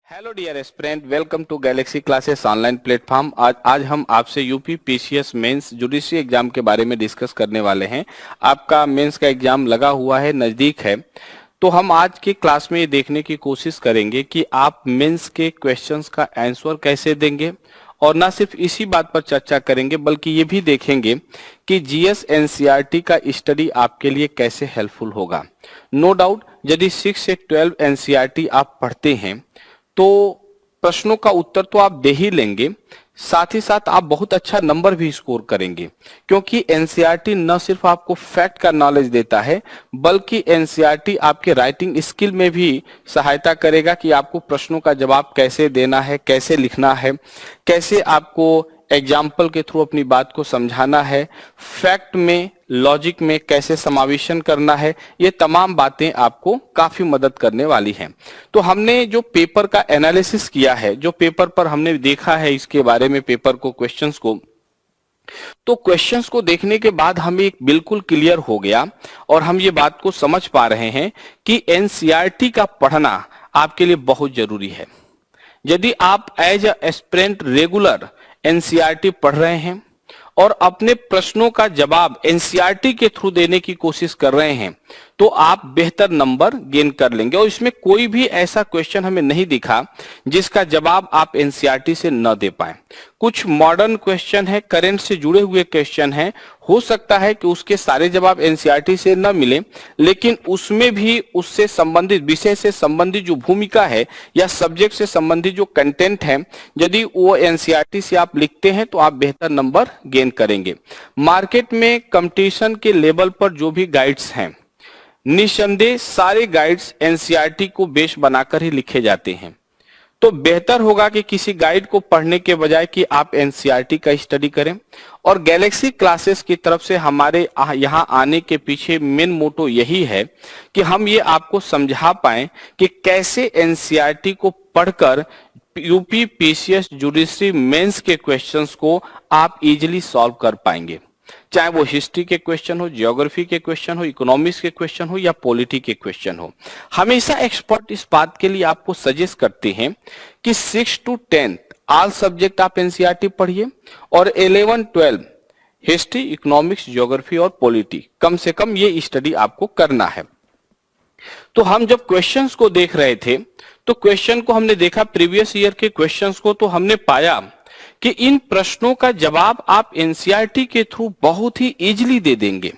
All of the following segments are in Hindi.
Hello dear aspirant, welcome to Galaxy classes online platform. आज हम आपसे UP PCS mains judiciary exam के बारे में डिस्कस करने वाले हैं। आपका मेंस का एग्जाम लगा हुआ है, नजदीक है। तो हम आज की क्लास में ये देखने की कोशिश करेंगे कि आप मेंस के क्वेश्चंस का आंसर कैसे देंगे, और ना सिर्फ इसी बात पर चर्चा करेंगे बल्कि ये भी देखेंगे कि जीएस एनसीईआरटी का स्टडी आपके लिए कैसे हेल्पफुल होगा। नो डाउट, यदि 6 से 12 एनसीईआरटी आप पढ़ते हैं तो प्रश्नों का उत्तर तो आप दे ही लेंगे, साथ ही साथ आप बहुत अच्छा नंबर भी स्कोर करेंगे, क्योंकि एनसीईआरटी न सिर्फ आपको फैक्ट का नॉलेज देता है बल्कि एनसीईआरटी आपके राइटिंग स्किल में भी सहायता करेगा कि आपको प्रश्नों का जवाब कैसे देना है, कैसे लिखना है, कैसे आपको एग्जाम्पल के थ्रू अपनी बात को समझाना है, फैक्ट में लॉजिक में कैसे समावेशन करना है। ये तमाम बातें आपको काफी मदद करने वाली हैं। तो हमने जो पेपर का एनालिसिस किया है, जो पेपर पर हमने देखा है इसके बारे में, पेपर को, क्वेश्चंस को, तो क्वेश्चंस को देखने के बाद हमें एक बिल्कुल क्लियर हो गया और हम ये बात को समझ पा रहे हैं कि एनसीईआरटी का पढ़ना आपके लिए बहुत जरूरी है। यदि आप as a aspirant regular NCERT पढ़ रहे हैं और अपने प्रश्नों का जवाब एनसीईआरटी के थ्रू देने की कोशिश कर रहे हैं तो आप बेहतर नंबर गेन कर लेंगे। और इसमें कोई भी ऐसा क्वेश्चन हमें नहीं दिखा जिसका जवाब आप एनसीईआरटी से न दे पाए। कुछ मॉडर्न क्वेश्चन है, करंट से जुड़े हुए क्वेश्चन है, हो सकता है कि उसके सारे जवाब एनसीईआरटी से न मिले, लेकिन उसमें भी उससे संबंधित, विषय से संबंधित जो भूमिका है या सब्जेक्ट से संबंधित जो कंटेंट है, यदि वो एनसीईआरटी से आप लिखते हैं तो आप बेहतर नंबर गेन करेंगे। मार्केट में कंपटीशन के लेवल पर जो भी गाइड्स हैं, निसंदेह सारे गाइड्स एनसीईआरटी को बेस बनाकर ही लिखे जाते हैं। तो बेहतर होगा कि किसी गाइड को पढ़ने के बजाय कि आप एनसीईआरटी का स्टडी करें। और गैलेक्सी क्लासेस की तरफ से हमारे यहाँ आने के पीछे मेन मोटो यही है कि हम ये आपको समझा पाएं कि कैसे एनसीईआरटी को पढ़कर यूपी पीसीएस जुडिशरी मेंस के क्वेश्चंस को आप इजीली सॉल्व कर पाएंगे, चाहे वो हिस्ट्री के क्वेश्चन हो, ज्योग्राफी के क्वेश्चन हो, इकोनॉमिक्स के क्वेश्चन हो या पॉलिटी के क्वेश्चन हो। हमेशा एक्सपर्ट इस बात के लिए आपको सजेस्ट करते हैं कि 6 to 10 ऑल सब्जेक्ट आप एनसीईआरटी पढ़िए और 11-12 हिस्ट्री, इकोनॉमिक्स, ज्योग्राफी और पॉलिटी कम से कम ये स्टडी आपको करना है। तो हम जब क्वेश्चंस को देख रहे थे तो क्वेश्चन को हमने देखा, प्रीवियस ईयर के क्वेश्चंस को, तो हमने पाया कि इन प्रश्नों का जवाब आप एनसीईआरटी के थ्रू बहुत ही इजीली दे देंगे,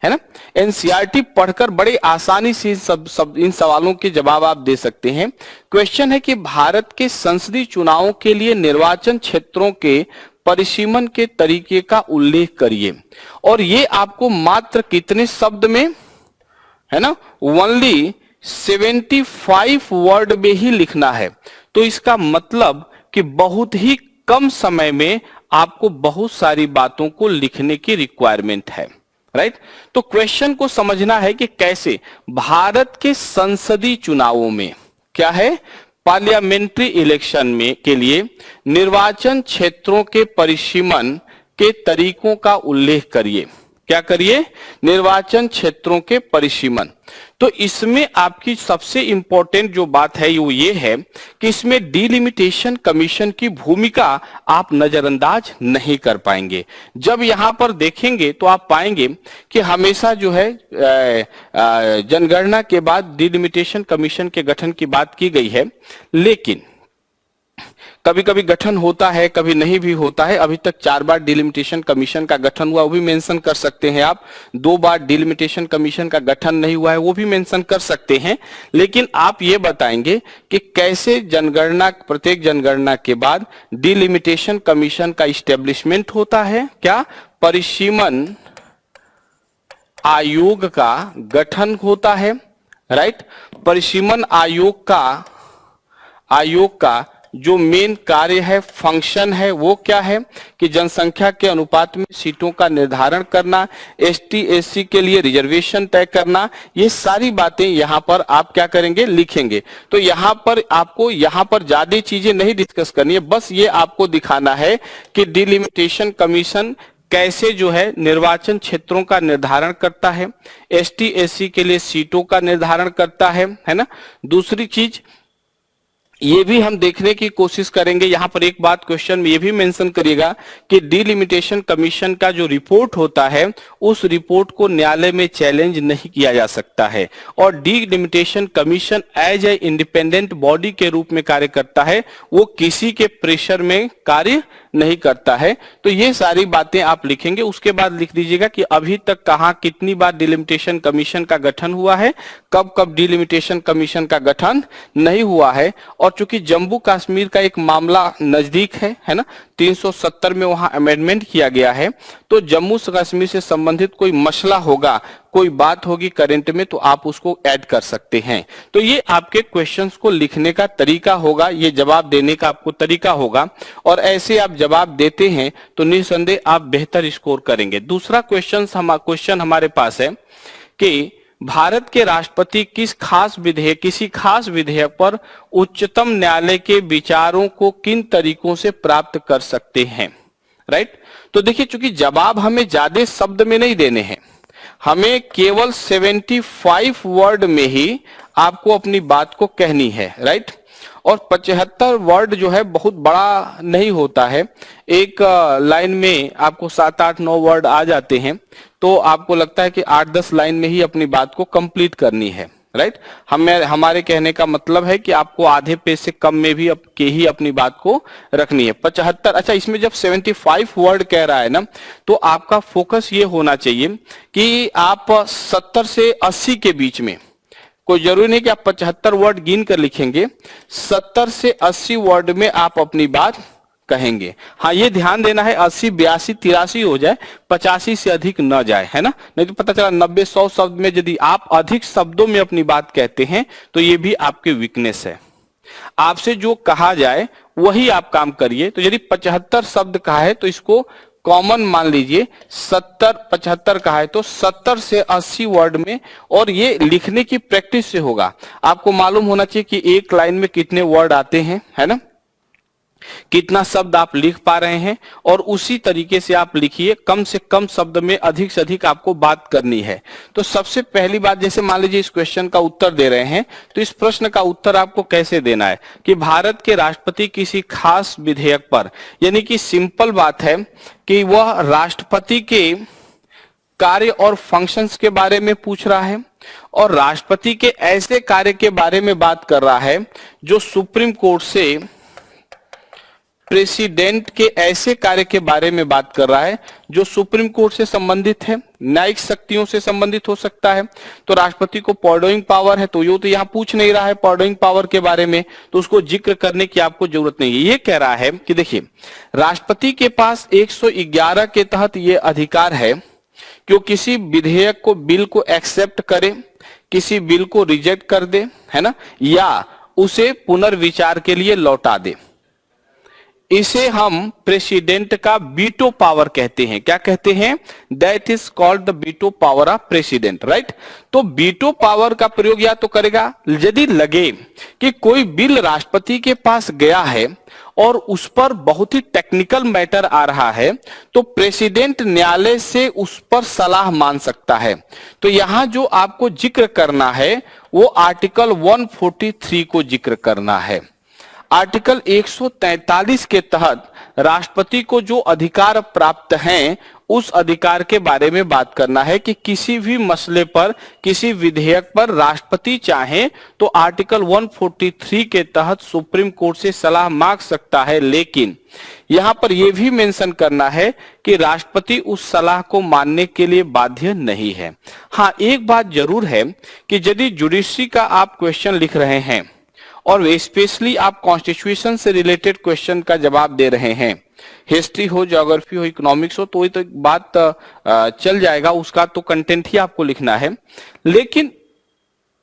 है ना। एनसीईआरटी पढ़कर बड़े आसानी से इन सवालों के जवाब आप दे सकते हैं। क्वेश्चन है कि भारत के संसदीय चुनावों के लिए निर्वाचन क्षेत्रों के परिसीमन के तरीके का उल्लेख करिए, और ये आपको मात्र कितने शब्द में, है ना, ओनली 75 वर्ड में ही लिखना है। तो इसका मतलब कि बहुत ही कम समय में आपको बहुत सारी बातों को लिखने की रिक्वायरमेंट है, राइट। तो क्वेश्चन को समझना है कि कैसे भारत के संसदीय चुनावों में, क्या है, पार्लियामेंट्री इलेक्शन में के लिए निर्वाचन क्षेत्रों के परिसीमन के तरीकों का उल्लेख करिए। क्या करिए? निर्वाचन क्षेत्रों के परिसीमन। तो इसमें आपकी सबसे इंपॉर्टेंट जो बात है वो ये है कि इसमें डिलिमिटेशन कमीशन की भूमिका आप नजरअंदाज नहीं कर पाएंगे। जब यहां पर देखेंगे तो आप पाएंगे कि हमेशा जो है जनगणना के बाद डिलिमिटेशन कमीशन के गठन की बात की गई है, लेकिन कभी कभी गठन होता है, कभी नहीं भी होता है। अभी तक 4 बार डिलिमिटेशन कमीशन का गठन हुआ, वो भी मेंशन कर सकते हैं आप। 2 बार डिलिमिटेशन कमीशन का गठन नहीं हुआ है, वो भी मेंशन कर सकते हैं। लेकिन आप ये बताएंगे कि कैसे जनगणना, प्रत्येक जनगणना के बाद डिलिमिटेशन कमीशन का इस्टेब्लिशमेंट होता है, क्या, परिसीमन आयोग का गठन होता है, राइट। परिसीमन आयोग का जो मेन कार्य है, फंक्शन है, वो क्या है कि जनसंख्या के अनुपात में सीटों का निर्धारण करना, एसटी एससी के लिए रिजर्वेशन तय करना, ये सारी बातें यहां पर आप क्या करेंगे, लिखेंगे। तो यहां पर आपको यहां पर ज्यादा चीजें नहीं डिस्कस करनी है, बस ये आपको दिखाना है कि डिलिमिटेशन कमीशन कैसे जो है निर्वाचन क्षेत्रों का निर्धारण करता है, एसटी एससी के लिए सीटों का निर्धारण करता है ना। दूसरी चीज, ये भी हम देखने की कोशिश करेंगे। यहाँ पर एक बात क्वेश्चन में ये भी मेंशन करिएगा कि डिलिमिटेशन कमीशन का जो रिपोर्ट होता है उस रिपोर्ट को न्यायालय में चैलेंज नहीं किया जा सकता है, और delimitation commission as a independent body के रूप में कार्य करता है, वो किसी के प्रेशर में कार्य नहीं करता है। तो ये सारी बातें आप लिखेंगे। उसके बाद लिख दीजिएगा कि अभी तक कहां कितनी बार डिलिमिटेशन कमीशन का गठन हुआ है, कब कब डिलिमिटेशन कमीशन का गठन नहीं हुआ है। और चूंकि जम्मू कश्मीर का एक मामला नजदीक है ना, 370 में वहां अमेंडमेंट किया गया है, तो जम्मू कश्मीर से संबंधित कोई मसला होगा, कोई बात होगी करंट में, तो आप उसको ऐड कर सकते हैं। तो ये आपके क्वेश्चंस को लिखने का तरीका होगा, ये जवाब देने का आपको तरीका होगा, और ऐसे आप जवाब देते हैं तो निसंदेह आप बेहतर स्कोर करेंगे। दूसरा क्वेश्चन हमारे पास है कि भारत के राष्ट्रपति किसी खास विधेयक पर उच्चतम न्यायालय के विचारों को किन तरीकों से प्राप्त कर सकते हैं, राइट। तो देखिए, चूंकि जवाब हमें ज्यादा शब्द में नहीं देने हैं, हमें केवल 75 वर्ड में ही आपको अपनी बात को कहनी है, राइट। और 75 वर्ड जो है बहुत बड़ा नहीं होता है, एक लाइन में आपको 7, 8, 9 वर्ड आ जाते हैं, तो आपको लगता है कि 8-10 लाइन में ही अपनी बात को कंप्लीट करनी है, राइट। हमारे कहने का मतलब है कि आपको आधे पेज से कम में भी ही अपनी बात को रखनी है। 75, अच्छा, इसमें जब 75 वर्ड कह रहा है ना, तो आपका फोकस ये होना चाहिए कि आप 70 से 80 के बीच में, कोई जरूरी नहीं कि आप 75 वर्ड गिन कर लिखेंगे, 70 से 80 वर्ड में आप अपनी बात कहेंगे। हाँ, ये ध्यान देना है 80, 82, 83 हो जाए, 85 से अधिक न जाए, है ना। नहीं तो पता चला 90, 100 शब्द में यदि आप अधिक शब्दों में अपनी बात कहते हैं तो ये भी आपकी वीकनेस है। आपसे जो कहा जाए वही आप काम करिए। तो यदि 75 शब्द कहा है तो इसको कॉमन मान लीजिए, 75 कहा है तो 70 से 80 वर्ड में, और ये लिखने की प्रैक्टिस से होगा। आपको मालूम होना चाहिए कि एक लाइन में कितने वर्ड आते हैं, है ना, कितना शब्द आप लिख पा रहे हैं, और उसी तरीके से आप लिखिए। कम से कम शब्द में अधिक से अधिक आपको बात करनी है। तो सबसे पहली बात, जैसे मान लीजिए इस क्वेश्चन का उत्तर दे रहे हैं, तो इस प्रश्न का उत्तर आपको कैसे देना है कि भारत के राष्ट्रपति किसी खास विधेयक पर, यानी कि सिंपल बात है कि वह राष्ट्रपति के कार्य और फंक्शंस के बारे में पूछ रहा है, और राष्ट्रपति के ऐसे कार्य के बारे में बात कर रहा है जो सुप्रीम कोर्ट से, प्रेसिडेंट के ऐसे कार्य के बारे में बात कर रहा है जो सुप्रीम कोर्ट से संबंधित है, न्यायिक शक्तियों से संबंधित हो सकता है। तो राष्ट्रपति को परडोइंग पावर है, तो ये तो यहां पूछ नहीं रहा है परडोइंग पावर के बारे में, तो उसको जिक्र करने की आपको जरूरत नहीं है। ये कह रहा है कि देखिए, राष्ट्रपति के पास 111 के तहत ये अधिकार है कि वो किसी विधेयक को, बिल को एक्सेप्ट करे, किसी बिल को रिजेक्ट कर दे, है ना, या उसे पुनर्विचार के लिए लौटा दे। इसे हम प्रेसिडेंट का वीटो पावर कहते हैं। क्या कहते हैं? That is called the veto power of president, right. तो वीटो पावर का प्रयोग या तो करेगा यदि लगे कि कोई बिल राष्ट्रपति के पास गया है और उस पर बहुत ही टेक्निकल मैटर आ रहा है, तो प्रेसिडेंट न्यायालय से उस पर सलाह मांग सकता है। तो यहां जो आपको जिक्र करना है वो आर्टिकल 143 को जिक्र करना है। आर्टिकल 143 के तहत राष्ट्रपति को जो अधिकार प्राप्त हैं उस अधिकार के बारे में बात करना है कि किसी भी मसले पर, किसी विधेयक पर राष्ट्रपति चाहे तो आर्टिकल 143 के तहत सुप्रीम कोर्ट से सलाह मांग सकता है। लेकिन यहां पर यह भी मेंशन करना है कि राष्ट्रपति उस सलाह को मानने के लिए बाध्य नहीं है। हाँ, एक बात जरूर है कि यदि जुडिशरी का आप क्वेश्चन लिख रहे हैं और स्पेशली आप कॉन्स्टिट्यूशन से रिलेटेड क्वेश्चन का जवाब दे रहे हैं, हिस्ट्री हो, ज्योग्राफी हो, इकोनॉमिक्स हो, तो ये तो बात चल जाएगा, उसका तो कंटेंट ही आपको लिखना है। लेकिन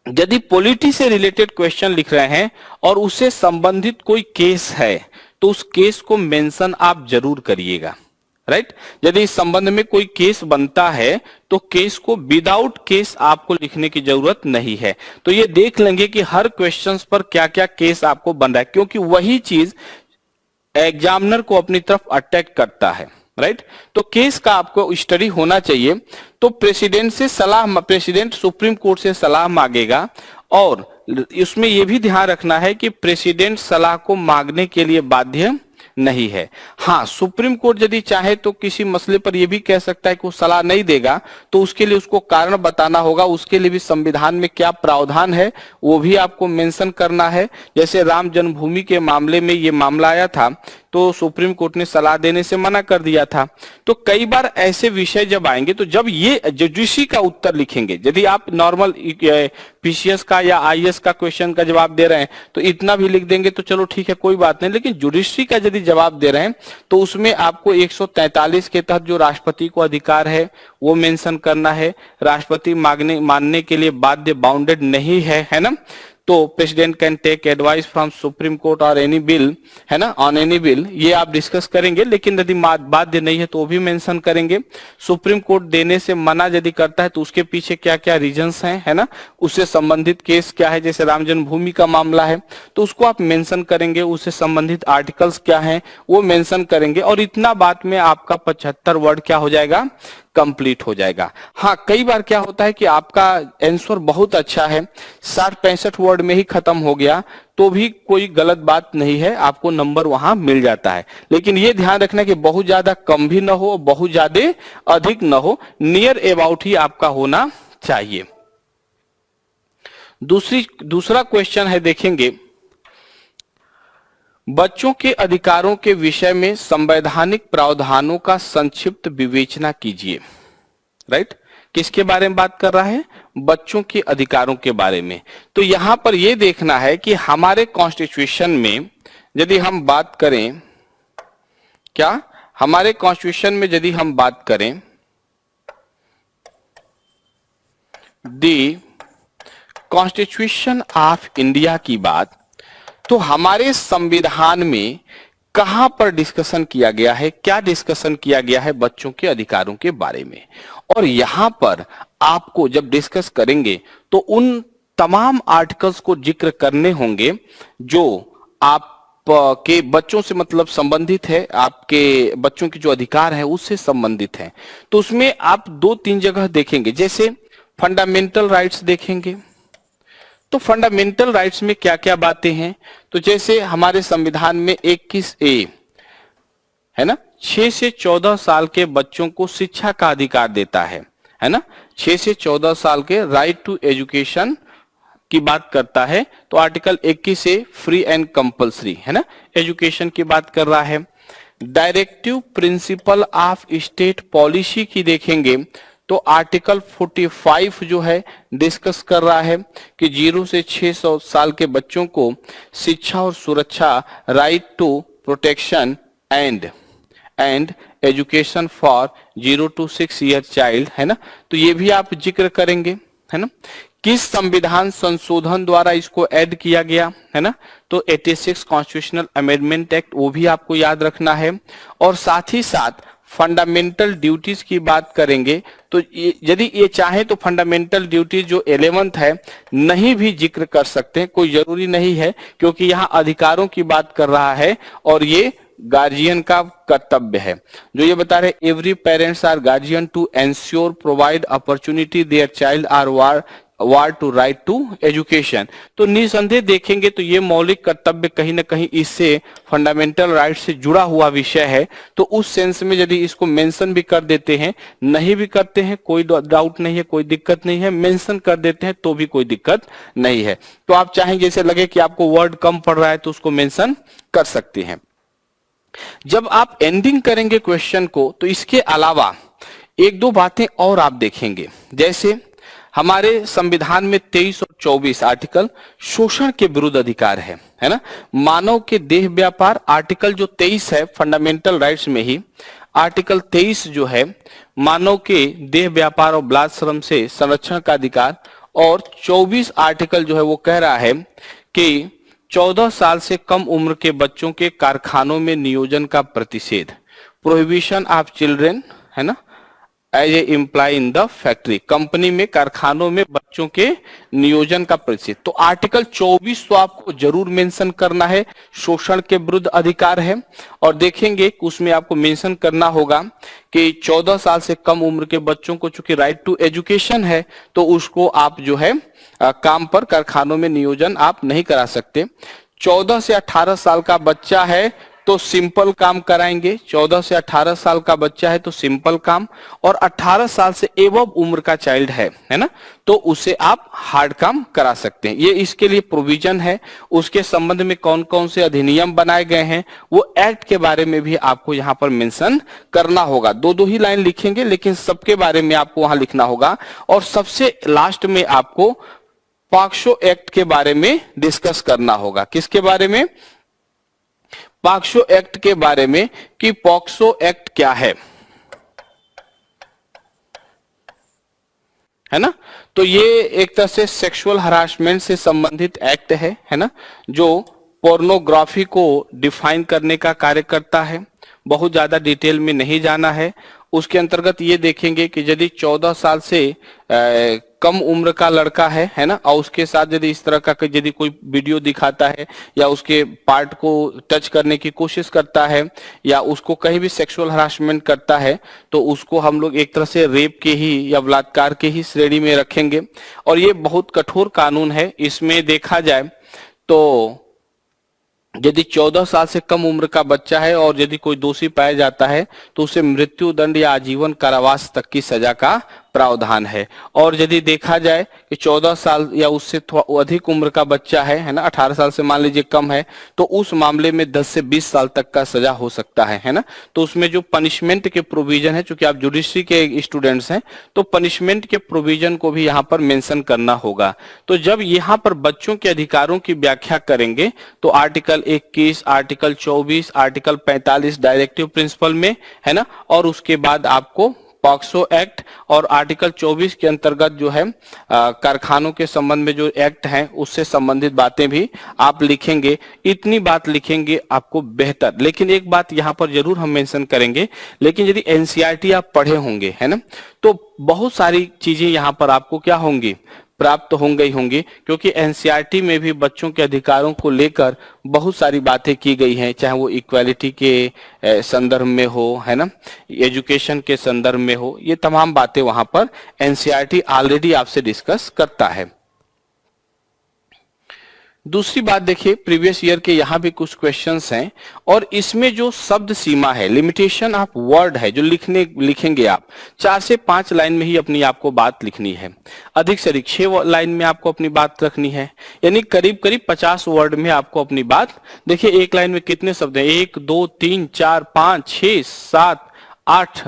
यदि पॉलिटी से रिलेटेड क्वेश्चन लिख रहे हैं और उससे संबंधित कोई केस है तो उस केस को मेंशन आप जरूर करिएगा, राइट। यदि इस संबंध में कोई केस बनता है तो केस को विदाउट केस आपको लिखने की जरूरत नहीं है। तो ये देख लेंगे कि हर क्वेश्चंस पर क्या क्या केस आपको बन रहा है, क्योंकि वही चीज एग्जामिनर को अपनी तरफ अटैक करता है, राइट। तो केस का आपको स्टडी होना चाहिए। तो प्रेसिडेंट से सलाह, प्रेसिडेंट सुप्रीम कोर्ट से सलाह मांगेगा और इसमें यह भी ध्यान रखना है कि प्रेसिडेंट सलाह को मांगने के लिए बाध्य नहीं है। हाँ, सुप्रीम कोर्ट यदि चाहे तो किसी मसले पर यह भी कह सकता है कि वो सलाह नहीं देगा, तो उसके लिए उसको कारण बताना होगा, उसके लिए भी संविधान में क्या प्रावधान है वो भी आपको मेंशन करना है। जैसे राम जन्मभूमि के मामले में ये मामला आया था, तो सुप्रीम कोर्ट ने सलाह देने से मना कर दिया था। तो कई बार ऐसे विषय जब आएंगे, तो जब ये जुडिशरी का उत्तर लिखेंगे, यदि आप नॉर्मल पीसीएस का या आईएएस का क्वेश्चन का जवाब दे रहे हैं तो इतना भी लिख देंगे तो चलो ठीक है, कोई बात नहीं। लेकिन जुडिशरी का यदि जवाब दे रहे हैं तो उसमें आपको 143 के तहत जो राष्ट्रपति को अधिकार है वो मेंशन करना है। राष्ट्रपति मानने के लिए बाध्य, बाउंडेड नहीं है ना। तो president can take advice from Supreme Court और एनी बिल, है ना, ऑन एनी बिल, ये आप डिस्कस करेंगे। लेकिन यदि बाध्य नहीं है तो वो भी मेंशन करेंगे। सुप्रीम कोर्ट देने से मना यदि करता है तो उसके पीछे क्या क्या रीजंस हैं, है ना, उससे संबंधित केस क्या है। जैसे राम जन्मभूमि का मामला है तो उसको आप मेंशन करेंगे, उससे संबंधित आर्टिकल्स क्या हैं वो मेंशन करेंगे। और इतना बात में आपका 75 वर्ड क्या हो जाएगा, कंप्लीट हो जाएगा। हाँ, कई बार क्या होता है कि आपका आंसर बहुत अच्छा है, 60-65 वर्ड में ही खत्म हो गया, तो भी कोई गलत बात नहीं है, आपको नंबर वहां मिल जाता है। लेकिन ये ध्यान रखना कि बहुत ज्यादा कम भी ना हो, बहुत ज्यादा अधिक ना हो, नियर अबाउट ही आपका होना चाहिए। दूसरा क्वेश्चन है, देखेंगे, बच्चों के अधिकारों के विषय में संवैधानिक प्रावधानों का संक्षिप्त विवेचना कीजिए। राइट, किसके बारे में बात कर रहा है, बच्चों के अधिकारों के बारे में। तो यहां पर यह देखना है कि हमारे कॉन्स्टिट्यूशन में यदि हम बात करें, क्या हमारे कॉन्स्टिट्यूशन में यदि हम बात करें दी कॉन्स्टिट्यूशन ऑफ इंडिया की बात, तो हमारे संविधान में कहां पर डिस्कशन किया गया है, क्या डिस्कशन किया गया है बच्चों के अधिकारों के बारे में। और यहां पर आपको जब डिस्कस करेंगे तो उन तमाम आर्टिकल्स को जिक्र करने होंगे जो आप के बच्चों से मतलब संबंधित है, आपके बच्चों के जो अधिकार है उससे संबंधित है। तो उसमें आप 2-3 जगह देखेंगे, जैसे फंडामेंटल राइट्स देखेंगे। तो फंडामेंटल राइट्स में क्या क्या बातें हैं, तो जैसे हमारे संविधान में 21A है ना, 6 से 14 साल के बच्चों को शिक्षा का अधिकार देता है ना, 6 से 14 साल के राइट टू एजुकेशन की बात करता है। तो आर्टिकल 21 से फ्री एंड कंपलसरी, है ना, एजुकेशन की बात कर रहा है। Directive principle of state policy की देखेंगे तो आर्टिकल 45 जो है डिस्कस कर रहा है कि 0 से 6 साल के बच्चों को शिक्षा और सुरक्षा, right to protection and education for 0 to 6 year child, है ना। तो ये भी आप जिक्र करेंगे, है ना। किस संविधान संशोधन द्वारा इसको ऐड किया गया, है ना, तो 86 कॉन्स्टिट्यूशनल अमेंडमेंट एक्ट, वो भी आपको याद रखना है। और साथ ही साथ फंडामेंटल ड्यूटीज की बात करेंगे तो यदि ये चाहे तो फंडामेंटल ड्यूटीज जो 11th है नहीं भी जिक्र कर सकते हैं, कोई जरूरी नहीं है, क्योंकि यहाँ अधिकारों की बात कर रहा है और ये गार्जियन का कर्तव्य है। जो ये बता रहे, every parents or guardian to ensure provide opportunity their child or ward to right to education. तो निसंदेह देखेंगे तो ये मौलिक कर्तव्य कहीं ना कहीं इससे फंडामेंटल राइट से जुड़ा हुआ विषय है। तो उस सेंस में यदि इसको मेंशन भी कर देते हैं, नहीं भी करते हैं कोई डाउट नहीं है, कोई दिक्कत नहीं है, मेंशन कर देते हैं तो भी कोई दिक्कत नहीं है। तो आप चाहें जैसे लगे कि आपको वर्ड कम पड़ रहा है तो उसको मेंशन कर सकते हैं। जब आप एंडिंग करेंगे क्वेश्चन को तो इसके अलावा 1-2 बातें और आप देखेंगे, जैसे हमारे संविधान में 23 और 24 आर्टिकल शोषण के विरुद्ध अधिकार है ना। मानव के देह व्यापार, आर्टिकल जो 23 है फंडामेंटल राइट्स में ही, आर्टिकल 23 जो है मानव के देह व्यापार और बलात्कार श्रम से संरक्षण का अधिकार, और 24 आर्टिकल जो है वो कह रहा है कि 14 साल से कम उम्र के बच्चों के कारखानों में नियोजन का प्रतिषेध, प्रोहिबिशन ऑफ चिल्ड्रेन, है ना, as a employ in the factory, company में, कारखानों में बच्चों के नियोजन का परिचय। तो आर्टिकल 24 तो आपको जरूर मेंशन करना है, शोषण के विरुद्ध अधिकार है। और देखेंगे कि उसमें आपको मेंशन करना होगा कि 14 साल से कम उम्र के बच्चों को चूंकि राइट टू एजुकेशन है, तो उसको आप जो है काम पर, कारखानों में नियोजन आप नहीं करा सकते। 14 से 18 साल का बच्चा है तो सिंपल काम कराएंगे, 14 से 18 साल का बच्चा है तो सिंपल काम, और 18 साल से एबव उम्र का चाइल्ड है ना, तो उसे आप हार्ड काम करा सकते हैं। ये इसके लिए प्रोविजन है। उसके संबंध में कौन कौन से अधिनियम बनाए गए हैं, वो एक्ट के बारे में भी आपको यहाँ पर मेंशन करना होगा। दो दो ही लाइन लिखेंगे, लेकिन सबके बारे में आपको वहां लिखना होगा। और सबसे लास्ट में आपको पॉक्सो एक्ट के बारे में डिस्कस करना होगा। किसके बारे में? पॉक्सो एक्ट के बारे में, कि पॉक्सो एक्ट क्या है ना। तो ये एक तरह से सेक्सुअल हरासमेंट से संबंधित एक्ट है ना, जो पोर्नोग्राफी को डिफाइन करने का कार्य करता है। बहुत ज्यादा डिटेल में नहीं जाना है। उसके अंतर्गत ये देखेंगे कि यदि 14 साल से कम उम्र का लड़का है ना, और उसके साथ यदि इस तरह का यदि कोई वीडियो दिखाता है, या उसके पार्ट को टच करने की कोशिश करता है, या उसको कहीं भी सेक्सुअल हरासमेंट करता है, तो उसको हम लोग एक तरह से रेप के ही या बलात्कार के ही श्रेणी में रखेंगे। और ये बहुत कठोर कानून है। इसमें देखा जाए तो यदि 14 साल से कम उम्र का बच्चा है और यदि कोई दोषी पाया जाता है, तो उसे मृत्यु दंड या आजीवन कारावास तक की सजा का प्रावधान है। और यदि देखा जाए कि 14 साल या उससे थोड़ा अधिक उम्र का बच्चा है ना, 18 साल से मान लीजिए कम है, तो उस मामले में 10 से 20 साल तक का सजा हो सकता है ना। तो उसमें जो पनिशमेंट के प्रोविजन है, चूंकि आप जुडिशरी के स्टूडेंट्स हैं, तो पनिशमेंट के प्रोविजन को भी यहाँ पर मेंशन करना होगा। तो जब यहाँ पर बच्चों के अधिकारों की व्याख्या करेंगे, तो article 21, article 24, article 45 directive principle में है ना, और उसके बाद आपको पॉक्सो एक्ट और आर्टिकल 24 के अंतर्गत जो है कारखानों के संबंध में जो एक्ट है, उससे संबंधित बातें भी आप लिखेंगे। इतनी बात लिखेंगे आपको बेहतर। लेकिन एक बात यहाँ पर जरूर हम मेंशन करेंगे, लेकिन यदि एनसीईआरटी आप पढ़े होंगे है ना, तो बहुत सारी चीजें यहाँ पर आपको क्या होंगी, प्राप्त होंगे ही होंगी, क्योंकि एनसीईआरटी में भी बच्चों के अधिकारों को लेकर बहुत सारी बातें की गई हैं, चाहे वो इक्वालिटी के संदर्भ में हो है ना, एजुकेशन के संदर्भ में हो। ये तमाम बातें वहां पर एनसीईआरटी ऑलरेडी आपसे डिस्कस करता है। दूसरी बात देखिए, प्रीवियस ईयर के यहाँ भी कुछ क्वेश्चंस हैं, और इसमें जो शब्द सीमा है, लिमिटेशन ऑफ वर्ड है, जो लिखेंगे आप 4 से 5 लाइन में ही अपनी आपको बात लिखनी है। अधिक से अधिक 6 लाइन में आपको अपनी बात रखनी है, यानी करीब करीब 50 वर्ड में आपको अपनी बात। देखिए एक लाइन में कितने शब्द हैं, 1 2 3 4 5 6 7 8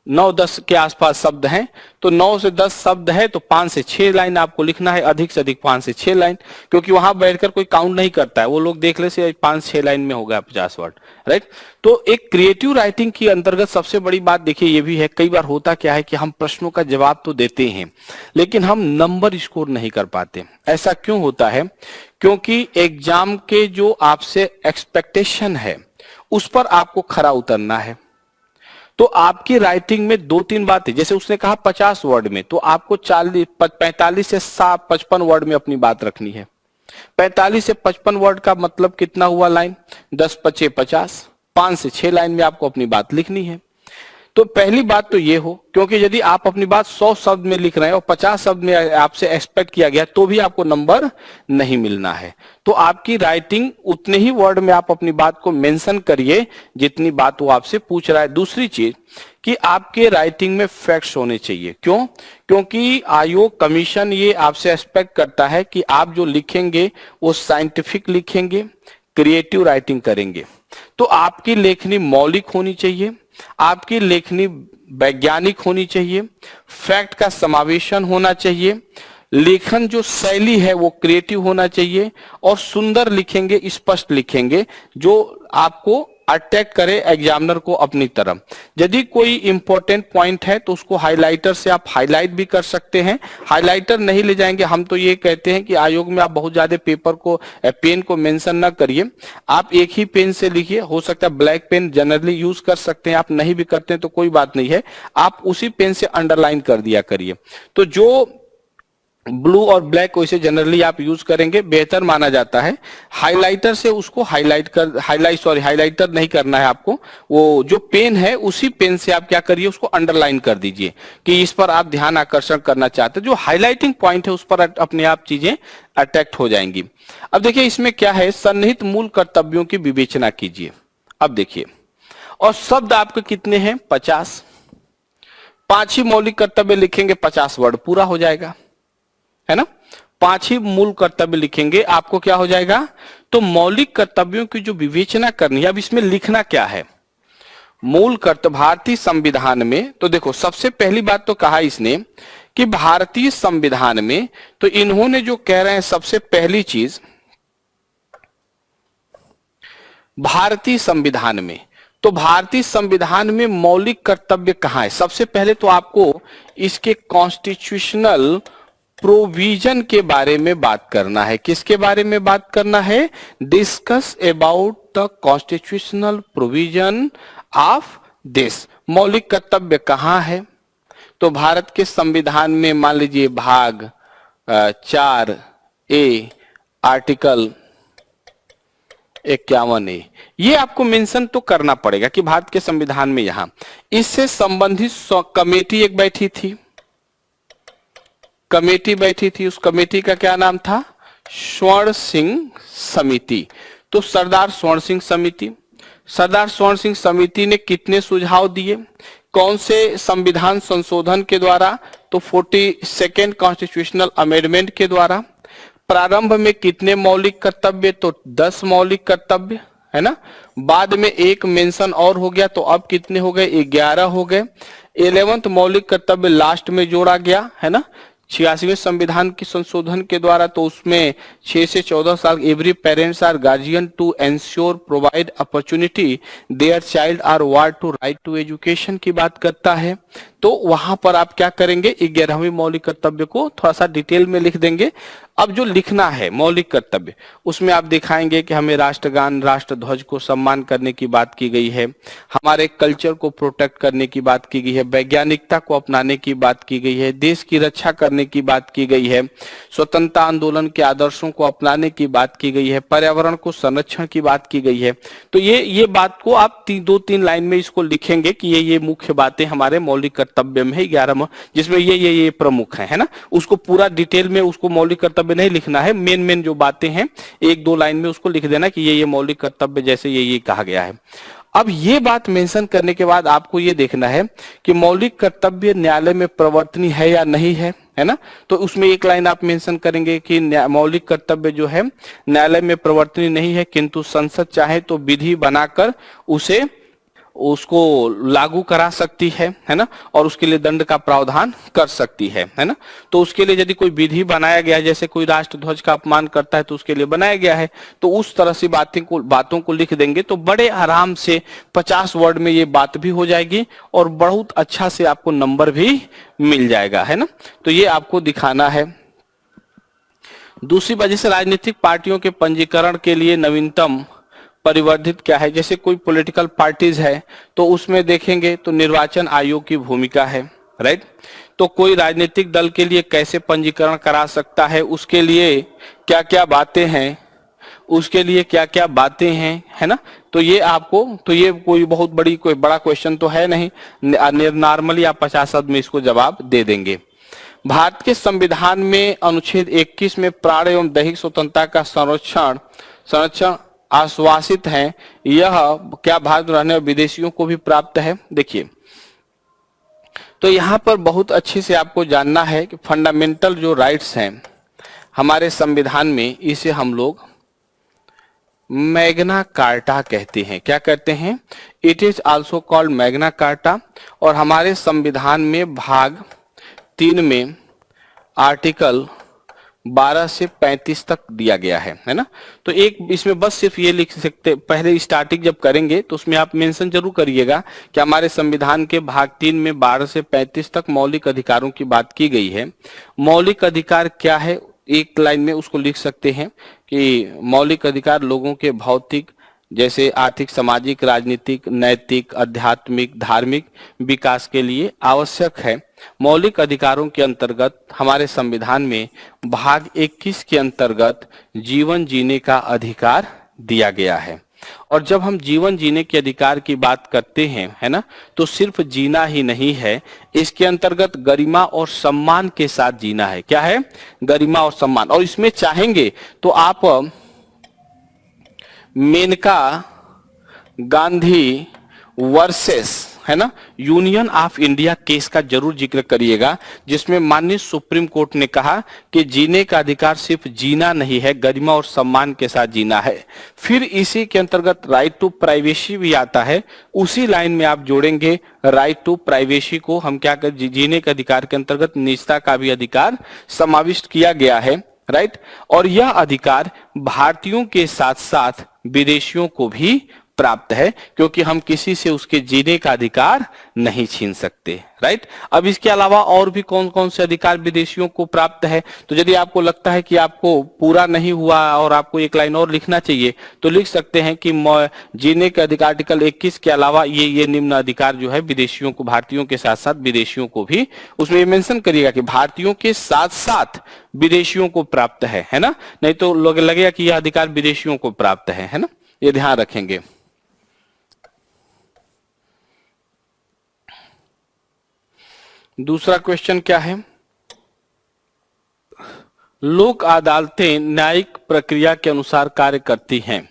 9 10 के आसपास शब्द हैं। तो 9 से 10 शब्द है, तो 5 से 6 लाइन आपको लिखना है, अधिक से अधिक 5 से 6 लाइन, क्योंकि वहां बैठकर कोई काउंट नहीं करता है, वो लोग देख ले से 5-6 लाइन में हो गया 50 वर्ड, राइट। तो एक क्रिएटिव राइटिंग की अंतर्गत सबसे बड़ी बात देखिए ये भी है, कई बार होता क्या है कि हम प्रश्नों का जवाब तो देते हैं, लेकिन हम नंबर स्कोर नहीं कर पाते। ऐसा क्यों होता है? क्योंकि एग्जाम के जो आपसे एक्सपेक्टेशन है, उस पर आपको खरा उतरना है। तो आपकी राइटिंग में 2-3 बातें, जैसे उसने कहा 50 वर्ड में, तो आपको 45 से 55 वर्ड में अपनी बात रखनी है। 45 से 55 वर्ड का मतलब कितना हुआ लाइन, 10-5 50, 5 से 6 लाइन में आपको अपनी बात लिखनी है। तो पहली बात तो ये हो, क्योंकि यदि आप अपनी बात 100 शब्द में लिख रहे हैं और 50 शब्द में आपसे एक्सपेक्ट किया गया, तो भी आपको नंबर नहीं मिलना है। तो आपकी राइटिंग उतने ही वर्ड में आप अपनी बात को मेंशन करिए जितनी बात वो आपसे पूछ रहा है। दूसरी चीज कि आपके राइटिंग में फैक्ट्स होने चाहिए। क्यों? क्योंकि आयोग कमीशन ये आपसे एक्सपेक्ट करता है कि आप जो लिखेंगे वो साइंटिफिक लिखेंगे, क्रिएटिव राइटिंग करेंगे। तो आपकी लेखनी मौलिक होनी चाहिए, आपकी लेखनी वैज्ञानिक होनी चाहिए, फैक्ट का समावेशन होना चाहिए, लेखन जो शैली है वो क्रिएटिव होना चाहिए, और सुंदर लिखेंगे, स्पष्ट लिखेंगे, जो आपको अट्रैक्ट करे एग्जामिनर को अपनी तरफ। यदि कोई इंपॉर्टेंट पॉइंट है तो उसको हाइलाइटर से आप हाईलाइट भी कर सकते हैं। हाइलाइटर नहीं ले जाएंगे, हम तो ये कहते हैं कि आयोग में आप बहुत ज्यादा पेपर को पेन को मेंशन ना करिए, आप एक ही पेन से लिखिए। हो सकता है ब्लैक पेन जनरली यूज कर सकते हैं, आप नहीं भी करते हैं तो कोई बात नहीं है, आप उसी पेन से अंडरलाइन कर दिया करिए। तो जो ब्लू और ब्लैक वैसे जनरली आप यूज करेंगे, बेहतर माना जाता है। हाइलाइटर से उसको हाइलाइटर नहीं करना है आपको, वो जो पेन है उसी पेन से आप क्या करिए, उसको अंडरलाइन कर दीजिए कि इस पर आप ध्यान आकर्षण करना चाहते हैं। जो हाइलाइटिंग पॉइंट है उस पर अपने आप चीजें अट्रैक्ट हो जाएंगी। अब देखिए इसमें क्या है, सन्निहित मूल कर्तव्यों की विवेचना कीजिए। अब देखिए, और शब्द आपके कितने हैं, 50। 5 ही मौलिक कर्तव्य लिखेंगे, 50 वर्ड पूरा हो जाएगा, है ना। 5 ही मूल कर्तव्य लिखेंगे, आपको क्या हो जाएगा। तो मौलिक कर्तव्यों की जो विवेचना करनी है, अब इसमें लिखना क्या है, मूल कर्तव्य भारतीय संविधान में। तो देखो सबसे पहली बात तो कहा इसने कि भारतीय संविधान में, तो इन्होंने जो कह रहे हैं सबसे पहली चीज, भारतीय संविधान में, तो भारतीय संविधान में मौलिक कर्तव्य कहां है। सबसे पहले तो आपको इसके कॉन्स्टिट्यूशनल प्रोविजन के बारे में बात करना है। किसके बारे में बात करना है, discuss about the constitutional provision of this. मौलिक कर्तव्य कहां है, तो भारत के संविधान में मान लीजिए भाग 4A आर्टिकल 51A, ये आपको मेंशन तो करना पड़ेगा कि भारत के संविधान में यहां इससे संबंधित कमेटी एक बैठी थी, उस कमेटी का क्या नाम था, स्वर्ण सिंह समिति। तो सरदार स्वर्ण सिंह समिति ने कितने सुझाव दिए, कौन से संविधान संशोधन के द्वारा, तो 42nd कॉन्स्टिट्यूशनल अमेंडमेंट के द्वारा। प्रारंभ में कितने मौलिक कर्तव्य, तो 10 मौलिक कर्तव्य, है ना। बाद में एक मेंशन और हो गया, तो अब कितने हो गए, 11 हो गए। 11वां मौलिक कर्तव्य लास्ट में जोड़ा गया, है ना, 86वें संविधान की संशोधन के द्वारा। तो उसमें 6 से 14 साल, every parents or guardian to ensure provide opportunity their child or ward to right to education की बात करता है। तो वहां पर आप क्या करेंगे, 11वें मौलिक कर्तव्य को थोड़ा सा डिटेल में लिख देंगे। अब जो लिखना है मौलिक कर्तव्य, उसमें आप दिखाएंगे कि हमें राष्ट्रगान, राष्ट्रध्वज को सम्मान करने की बात की गई है, हमारे कल्चर को प्रोटेक्ट करने की बात की गई है, वैज्ञानिकता को अपनाने की बात की गई है, देश की रक्षा करने की बात की गई है, स्वतंत्रता आंदोलन के आदर्शों को अपनाने की बात की गई है, पर्यावरण को संरक्षण की बात की गई है। तो ये बात को आप 2-3 लाइन में इसको लिखेंगे कि ये मुख्य बातें हमारे मौलिक कर्तव्य में है, 11 जिसमें ये प्रमुख है ना। उसको पूरा डिटेल में उसको मौलिक कर्तव्य नहीं लिखना है, मेन जो बातें हैं 1-2 लाइन में उसको लिख देना कि ये मौलिक कर्तव्य जैसे ये कहा गया है। अब ये बात मेंशन करने के बाद आपको ये देखना है कि मौलिक कर्तव्य न्यायालय में प्रवर्तनीय है या नहीं है ना। तो उसमें एक लाइन आप मेंशन करेंगे कि मौलिक कर्तव्य जो है न्यायालय में प्रवर्तनीय नहीं है, किंतु संसद चाहे तो विधि बनाकर उसको लागू करा सकती है ना, और उसके लिए दंड का प्रावधान कर सकती है ना। तो उसके लिए यदि कोई विधि बनाया गया है, जैसे कोई राष्ट्रध्वज का अपमान करता है तो उसके लिए बनाया गया है, तो उस तरह से बातों को लिख देंगे तो बड़े आराम से 50 वर्ड में ये बात भी हो जाएगी और बहुत अच्छा से आपको नंबर भी मिल जाएगा, है ना। तो ये आपको दिखाना है। दूसरी वजह से राजनीतिक पार्टियों के पंजीकरण के लिए नवीनतम परिवर्धित क्या है, जैसे कोई पॉलिटिकल पार्टीज है तो उसमें देखेंगे तो निर्वाचन आयोग की भूमिका है, राइट। तो कोई राजनीतिक दल के लिए कैसे पंजीकरण करा सकता है, उसके लिए क्या क्या बातें हैं, है ना। तो ये आपको, तो ये कोई बड़ा क्वेश्चन तो है नहीं, नॉर्मली आप 50 शब्द में इसको जवाब दे देंगे। भारत के संविधान में अनुच्छेद 21 में प्राण एवं दैहिक स्वतंत्रता का संरक्षण आश्वासित है, यह क्या भारत में रहने वाले विदेशियों को भी प्राप्त है। देखिए तो यहां पर बहुत अच्छे से आपको जानना है कि फंडामेंटल जो राइट्स हैं हमारे संविधान में, इसे हम लोग मैग्ना कार्टा कहते हैं। क्या कहते हैं, it is also called Magna carta. और हमारे संविधान में भाग 3 में आर्टिकल 12 से 35 तक दिया गया है ना। तो एक इसमें बस सिर्फ ये लिख सकते, पहले स्टार्टिंग जब करेंगे तो उसमें आप मेंशन जरूर करिएगा कि हमारे संविधान के भाग 3 में 12 से 35 तक मौलिक अधिकारों की बात की गई है। मौलिक अधिकार क्या है, एक लाइन में उसको लिख सकते हैं कि मौलिक अधिकार लोगों के भौतिक, जैसे आर्थिक, सामाजिक, राजनीतिक, नैतिक, आध्यात्मिक, धार्मिक विकास के लिए आवश्यक है। मौलिक अधिकारों के अंतर्गत हमारे संविधान में भाग 21 के अंतर्गत जीवन जीने का अधिकार दिया गया है। और जब हम जीवन जीने के अधिकार की बात करते हैं, है ना, तो सिर्फ जीना ही नहीं है, इसके अंतर्गत गरिमा और सम्मान के साथ जीना है। क्या है? गरिमा और सम्मान। और इसमें चाहेंगे तो आप मेनका गांधी वर्सेस, है ना, यूनियन ऑफ इंडिया केस का जरूर जिक्र करिएगा, जिसमें माननीय सुप्रीम कोर्ट ने कहा कि जीने का अधिकार सिर्फ जीना नहीं है, गरिमा और सम्मान के साथ जीना है। फिर इसी के अंतर्गत राइट टू प्राइवेसी भी आता है, उसी लाइन में आप जोड़ेंगे राइट टू प्राइवेसी को। हम क्या कर, जीने के अधिकार के अंतर्गत निजता का भी अधिकार समाविष्ट किया गया है, राइट। और यह अधिकार भारतीयों के साथ साथ विदेशियों को भी प्राप्त है, क्योंकि हम किसी से उसके जीने का अधिकार नहीं छीन सकते, राइट। अब इसके अलावा और भी कौन कौन से अधिकार विदेशियों को प्राप्त है, तो यदि आपको लगता है कि आपको पूरा नहीं हुआ और आपको एक लाइन और लिखना चाहिए, तो लिख सकते हैं कि जीने के अधिकार आर्टिकल 21 के अलावा ये निम्न अधिकार जो है विदेशियों को, भारतीयों के साथ साथ विदेशियों को भी, उसमें ये मेंशन करिएगा कि भारतीयों के साथ साथ विदेशियों को प्राप्त है ना, नहीं तो लोग लगेगा कि यह अधिकार विदेशियों को प्राप्त है ना, ये ध्यान रखेंगे। दूसरा क्वेश्चन क्या है? लोक अदालतें न्यायिक प्रक्रिया के अनुसार कार्य करती हैं,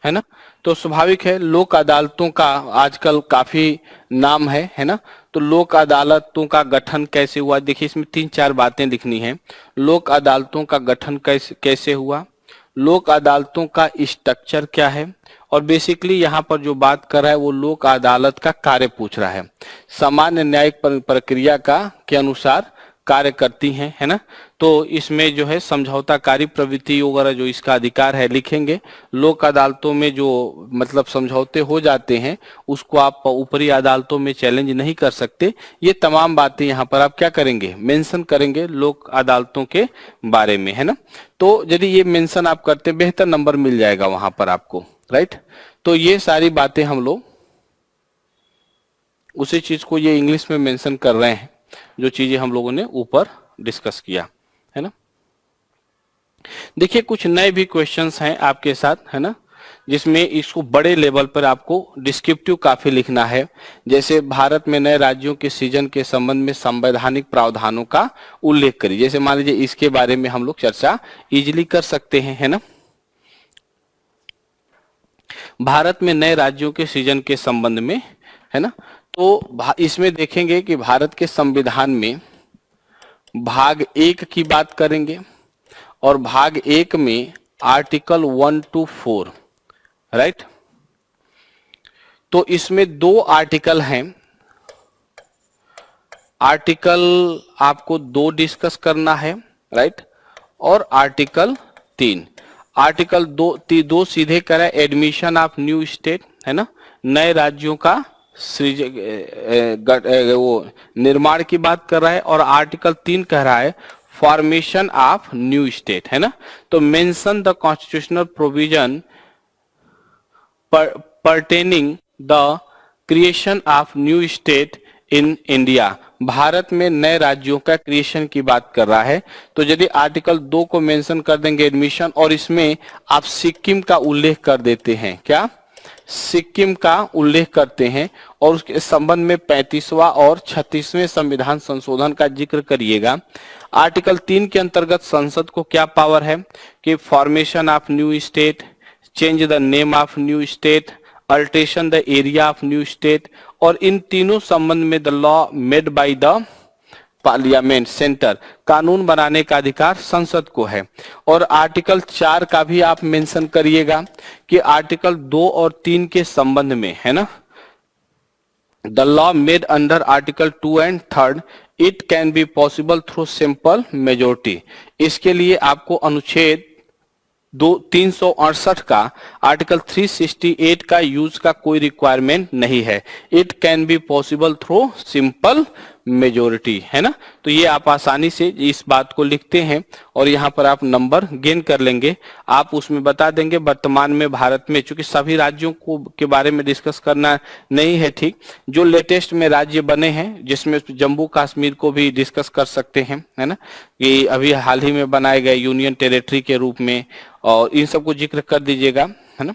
है ना। तो स्वाभाविक है, लोक अदालतों का आजकल काफी नाम है ना। तो लोक अदालतों का गठन कैसे हुआ, देखिए इसमें 3-4 बातें लिखनी है। लोक अदालतों का गठन कैसे हुआ, लोक अदालतों का स्ट्रक्चर क्या है, और बेसिकली यहाँ पर जो बात कर रहा है वो लोक अदालत का कार्य पूछ रहा है। सामान्य न्यायिक प्रक्रिया का के अनुसार कार्य करती हैं, है ना। तो इसमें जो है समझौताकारी प्रवृत्ति वगैरह जो इसका अधिकार है लिखेंगे। लोक अदालतों में जो मतलब समझौते हो जाते हैं उसको आप ऊपरी अदालतों में चैलेंज नहीं कर सकते। ये तमाम बातें यहाँ पर आप क्या करेंगे, मेंशन करेंगे लोक अदालतों के बारे में, है ना। तो यदि ये मेंशन आप करते बेहतर नंबर मिल जाएगा वहां पर आपको, राइट। तो ये सारी बातें हम लोग उसी चीज को ये इंग्लिश में मेंशन कर रहे हैं जो चीजें हम लोगों ने ऊपर डिस्कस किया, है ना। देखिए कुछ नए भी क्वेश्चंस हैं आपके साथ, है ना, जिसमें इसको बड़े लेवल पर आपको डिस्क्रिप्टिव काफी लिखना है। जैसे भारत में नए राज्यों के सृजन के संबंध में संवैधानिक प्रावधानों का उल्लेख करिए। जैसे मान लीजिए इसके बारे में हम लोग चर्चा इजिली कर सकते हैं, है ना। भारत में नए राज्यों के सृजन के संबंध में, है ना, तो इसमें देखेंगे कि भारत के संविधान में भाग 1 की बात करेंगे, और भाग 1 में आर्टिकल 1 to 4, राइट। तो इसमें 2 आर्टिकल हैं, आर्टिकल आपको 2 डिस्कस करना है, राइट, और आर्टिकल 3। आर्टिकल 2 सीधे कह रहा है एडमिशन ऑफ न्यू स्टेट, है ना, नए राज्यों का वो निर्माण की बात कर रहा है, और आर्टिकल 3 कह रहा है फॉर्मेशन ऑफ न्यू स्टेट, है ना। तो mention the constitutional provision pertaining the creation of new state in India. Bharat में नए राज्यों का क्रिएशन की बात कर रहा है। तो यदि आर्टिकल 2 को मेंशन कर देंगे एडमिशन, और इसमें आप सिक्किम का उल्लेख कर देते हैं, क्या सिक्किम का उल्लेख करते हैं, और उसके संबंध में 35वां और 36वें संविधान संशोधन का जिक्र करिएगा। आर्टिकल 3 के अंतर्गत संसद को क्या पावर है कि formation of new state, change the name of new state, alteration the area of new state, और इन तीनों संबंध में the law made by the parliament centre, कानून बनाने का अधिकार संसद को है। और आर्टिकल 4 का भी आप मेंशन करिएगा कि आर्टिकल 2 और 3 के संबंध में, है ना, the law made under article 2 and 3 it can be possible through simple majority. इसके लिए आपको अनुच्छेद 368 का आर्टिकल 368 का यूज का कोई रिक्वायरमेंट नहीं है। It can be possible through simple majority, है ना। तो ये आप आसानी से इस बात को लिखते हैं और यहाँ पर आप नंबर गेन कर लेंगे। आप उसमें बता देंगे वर्तमान में भारत में, चूंकि सभी राज्यों को के बारे में डिस्कस करना नहीं है, ठीक, जो लेटेस्ट में राज्य बने हैं जिसमें जम्मू कश्मीर को भी डिस्कस कर सकते हैं, है ना, कि अभी हाल ही में बनाए गए यूनियन टेरिटरी के रूप में, और इन सबको जिक्र कर दीजिएगा, है ना।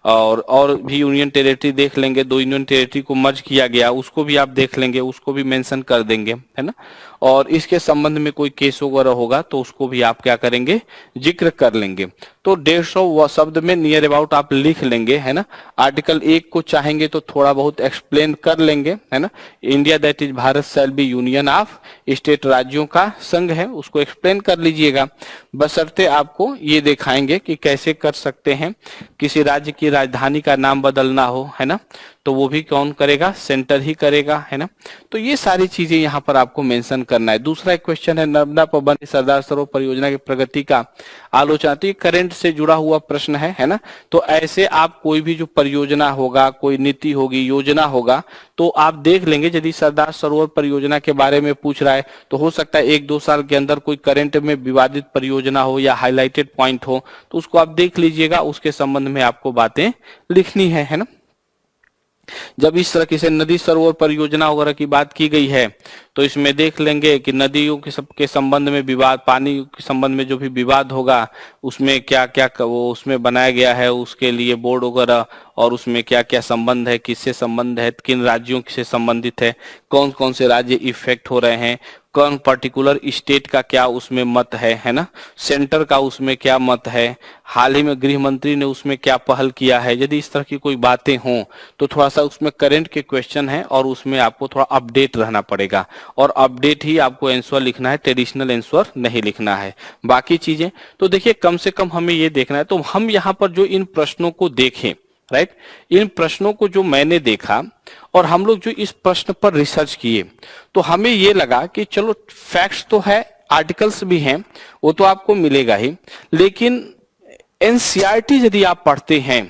और भी यूनियन टेरिटरी देख लेंगे, 2 यूनियन टेरिटरी को मर्ज किया गया उसको भी आप देख लेंगे, उसको भी मेंशन कर देंगे, है ना। और इसके संबंध में कोई केस वगैरह होगा तो उसको भी आप क्या करेंगे, जिक्र कर लेंगे। तो 150 शब्द में नियर अबाउट आप लिख लेंगे, है ना। आर्टिकल 1 को चाहेंगे तो थोड़ा बहुत एक्सप्लेन कर लेंगे, है ना। India that is Bharat shall be union of state, राज्यों का संघ है, उसको एक्सप्लेन कर लीजिएगा। बशर्ते आपको ये दिखाएंगे कि कैसे कर सकते हैं, किसी राज्य की राजधानी का नाम बदलना हो, है ना, तो वो भी कौन करेगा, सेंटर ही करेगा, है ना। तो ये सारी चीजें यहाँ पर आपको मेंशन करना है। दूसरा एक क्वेश्चन है, नर्मदा पर बनी सरदार सरोवर परियोजना की प्रगति का आलोचना, तो ये करंट से जुड़ा हुआ प्रश्न है ना। तो ऐसे आप कोई भी जो परियोजना होगा, कोई नीति होगी, योजना होगा, तो आप देख लेंगे। यदि सरदार सरोवर परियोजना के बारे में पूछ रहा है तो हो सकता है 1-2 साल के अंदर कोई करंट में विवादित परियोजना हो या हाईलाइटेड पॉइंट हो, तो उसको आप देख लीजिएगा, उसके संबंध में आपको बातें लिखनी है ना। जब इस तरह की से नदी सरोवर परियोजना वगैरह की बात की गई है तो इसमें देख लेंगे कि नदियों के सबके संबंध में विवाद, पानी के संबंध में जो भी विवाद होगा उसमें क्या क्या वो उसमें बनाया गया है, उसके लिए बोर्ड वगैरह, और उसमें क्या क्या संबंध है, किससे संबंध है, किन राज्यों से संबंधित है, कौन कौन से राज्य इफेक्ट हो रहे हैं, कौन पर्टिकुलर स्टेट का क्या उसमें मत है ना, सेंटर का उसमें क्या मत है, हाल ही में गृह मंत्री ने उसमें क्या पहल किया है। यदि इस तरह की कोई बातें हों तो थोड़ा सा उसमें करंट के क्वेश्चन है और उसमें आपको थोड़ा अपडेट रहना पड़ेगा, और अपडेट ही आपको आंसर लिखना है, ट्रेडिशनल आंसर नहीं लिखना है। बाकी चीजें तो देखिए, कम से कम हमें ये देखना है। तो हम यहाँ पर जो इन प्रश्नों को देखें, राइट, इन प्रश्नों को जो मैंने देखा और हम लोग जो इस प्रश्न पर रिसर्च किए, तो हमें ये लगा कि चलो फैक्ट्स तो है, आर्टिकल्स भी हैं, वो तो आपको मिलेगा ही, लेकिन एनसीईआरटी यदि आप पढ़ते हैं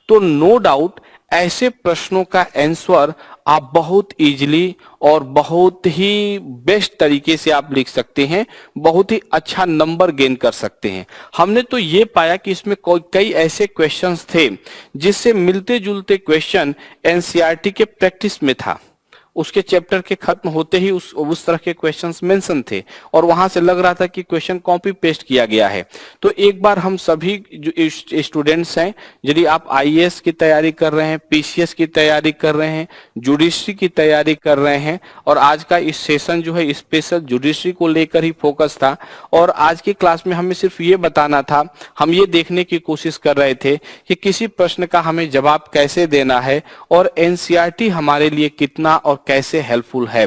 तो नो डाउट ऐसे प्रश्नों का आंसर आप बहुत इजीली और बहुत ही बेस्ट तरीके से आप लिख सकते हैं, बहुत ही अच्छा नंबर गेन कर सकते हैं। हमने तो ये पाया कि इसमें कई ऐसे क्वेश्चंस थे जिससे मिलते जुलते क्वेश्चन एनसीईआरटी के प्रैक्टिस में था, उसके चैप्टर के खत्म होते ही उस तरह के क्वेश्चंस मेंशन थे, और वहां से लग रहा था कि क्वेश्चन कॉपी पेस्ट किया गया है। तो एक बार हम सभी जो स्टूडेंट्स हैं, यदि आप आईएएस की तैयारी कर रहे हैं, पीसीएस की तैयारी कर रहे हैं, जुडिशरी की तैयारी कर रहे हैं, और आज का इस सेशन जो है स्पेशल जुडिशरी को लेकर ही फोकस था, और आज की क्लास में हमें सिर्फ ये बताना था, हम ये देखने की कोशिश कर रहे थे कि किसी प्रश्न का हमें जवाब कैसे देना है और एनसीईआरटी हमारे लिए कितना और कैसे हेल्पफुल है।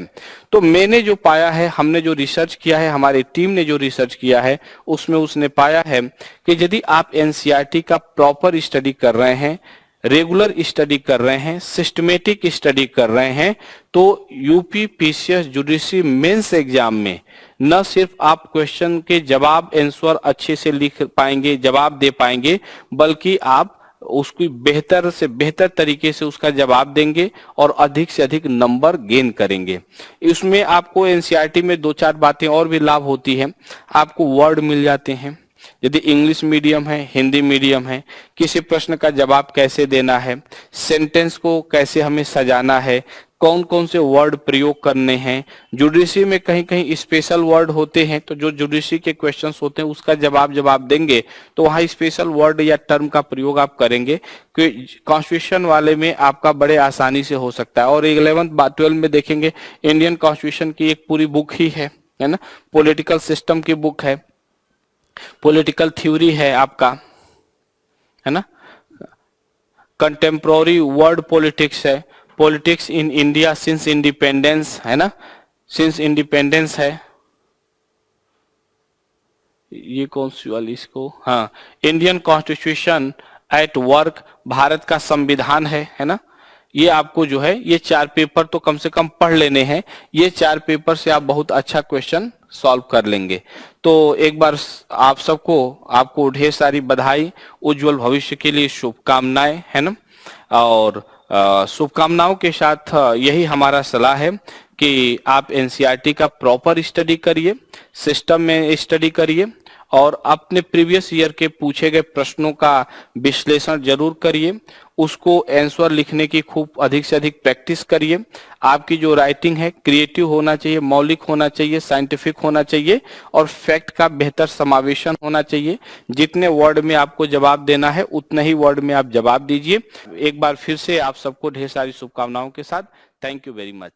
तो मैंने जो पाया है, हमने जो रिसर्च किया है, हमारी टीम ने जो रिसर्च किया है, उसमें उसने पाया है कि यदि आप एनसीईआरटी का प्रॉपर स्टडी कर रहे हैं, रेगुलर स्टडी कर रहे हैं, सिस्टमेटिक स्टडी कर रहे हैं, तो UP PCS judiciary mains exam में न सिर्फ आप क्वेश्चन के जवाब आंसर अच्छे से लिख पाएंगे, जवाब दे पाएंगे, बल्कि आप उसकी बेहतर से बेहतर तरीके से उसका जवाब देंगे और अधिक से अधिक नंबर गेन करेंगे। इसमें आपको एनसीईआरटी में 2-4 बातें और भी लाभ होती हैं। आपको वर्ड मिल जाते हैं, यदि इंग्लिश मीडियम है, हिंदी मीडियम है, किसी प्रश्न का जवाब कैसे देना है, सेंटेंस को कैसे हमें सजाना है, कौन कौन से वर्ड प्रयोग करने हैं। जुडिशरी में कहीं कहीं स्पेशल वर्ड होते हैं, तो जो जुडिशरी के क्वेश्चंस होते हैं उसका जवाब देंगे तो वहाँ स्पेशल वर्ड या टर्म का प्रयोग आप करेंगे, क्योंकि कॉन्स्टिट्यूशन वाले में आपका बड़े आसानी से हो सकता है। और 11th-12 में देखेंगे, इंडियन कॉन्स्टिट्यूशन की एक पूरी बुक ही है ना, पॉलिटिकल सिस्टम की बुक है, पॉलिटिकल थ्योरी है आपका, है ना, कंटेम्प्रोरी वर्ल्ड पॉलिटिक्स है, politics in India since independence, है ना, सिंस इंडिपेंडेंस है। ये कौन सी वाली, इसको, हाँ, Indian constitution at work, Bharat का संविधान है ना, ये आपको जो है ये 4 पेपर तो कम से कम पढ़ लेने हैं। ये 4 पेपर से आप बहुत अच्छा क्वेश्चन सॉल्व कर लेंगे। तो एक बार आप सबको आपको ढेर सारी बधाई, उज्जवल भविष्य के लिए शुभकामनाएं, है ना। और शुभकामनाओं के साथ यही हमारा सलाह है कि आप एनसीईआरटी का प्रॉपर स्टडी करिए, सिस्टम में स्टडी करिए और अपने प्रीवियस ईयर के पूछे गए प्रश्नों का विश्लेषण जरूर करिए। उसको आंसर लिखने की खूब अधिक से अधिक प्रैक्टिस करिए। आपकी जो राइटिंग है क्रिएटिव होना चाहिए, मौलिक होना चाहिए, साइंटिफिक होना चाहिए और फैक्ट का बेहतर समावेशन होना चाहिए। जितने वर्ड में आपको जवाब देना है उतने ही वर्ड में आप जवाब दीजिए। एक बार फिर से आप सबको ढेर सारी शुभकामनाओं के साथ थैंक यू वेरी मच।